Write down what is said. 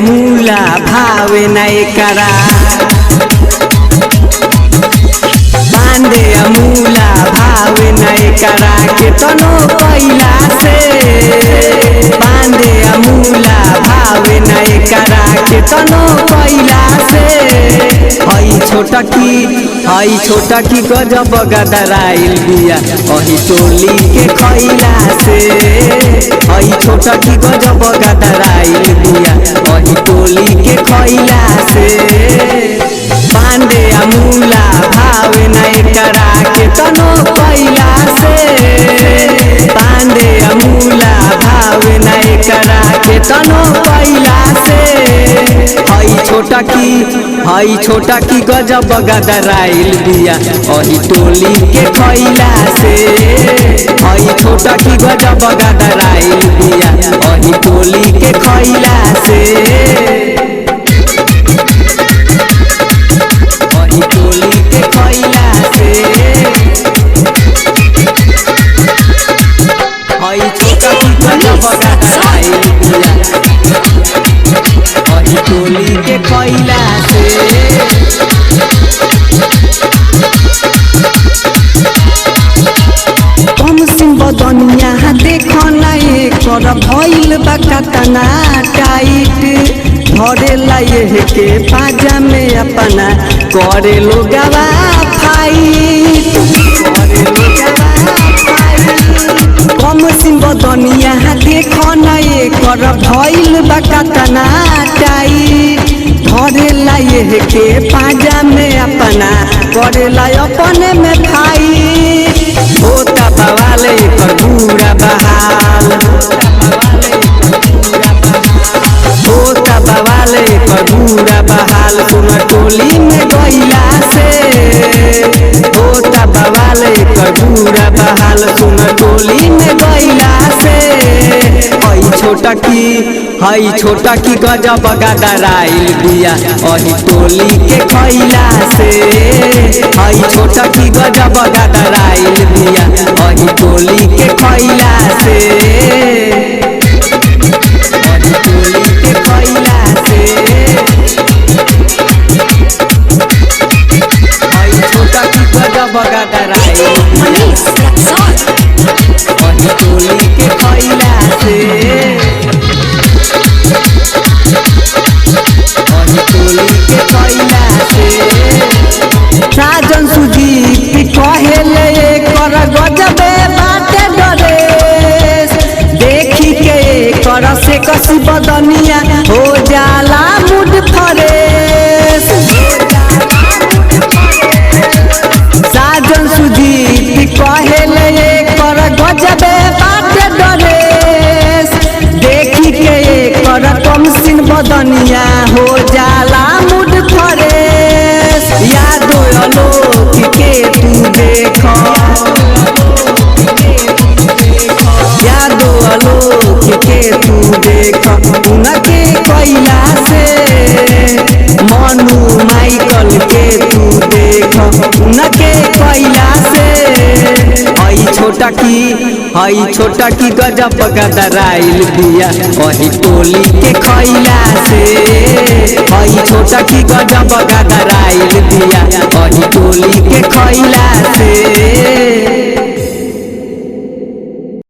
मूला भावे ना एकरा बांधे मूला भावे ना एकरा के तनो कैला से बांधे मूला भावे ना एकरा के तनो कैला से हई छोटा की गजब गदराइल बिया अही टोली के खैला से हई छोटा की गजब गदराइल बिया अही टोली के खैला से बांधे मूला भावे ना एकरा के तनो कैला से बांधे मूला भावे ना एकरा के तनो कैला से हई छोटा की गजब गदराइल बिया अही टोली के खैला से हई छोटा की गजब गदराइल बिया अही टोली के खैला से अही टोली के खैला से हई छोटा की गजब गदराइल बिया अही टोली के खैला से कम सिंह बदनिया देखो ना एकर भइल बा कतना टाइट धरे लाए के पाजा में अपना करे लोगवा फाइट कम सिंह बदनिया देखो ना एकर भइल बा कतना टाइट धरे लाए के पाजा में अपना करे लाए अपने में फाइट होता बवाले पर पूरा बहाल होता बवाले पर पूरा बहाल सुन टोली में गईला से होता बवाले पर पूरा बहाल सुन टोली में गईला से हई छोटा की गजब गदराइल बिया अही टोली के खैला से हई छोटा की गजब गदराइल बिया अही टोली के खैला से अही टोली के खैला से हई छोटा की गजब गदराइल अही टोली के खैला से साजन सुजीत कहेले कर गजबे बाटे डरे देखी के कर से कसी बदनिया हो जाला मुड फरेस साजन सुजीत कहेले कर गजबे बाटे डरे देखी के कर कम सिंह बदनिया हो जाला मुड फरेस यादो आलोक के तू देख यादो आलोक के तू देख उनके कैला से मनु माइकल के तू देख उनके कैला से हई छोटा की गजब गदराइल बिया अही टोली के खैला से हई छोटा की गजब गदराइल बिया अही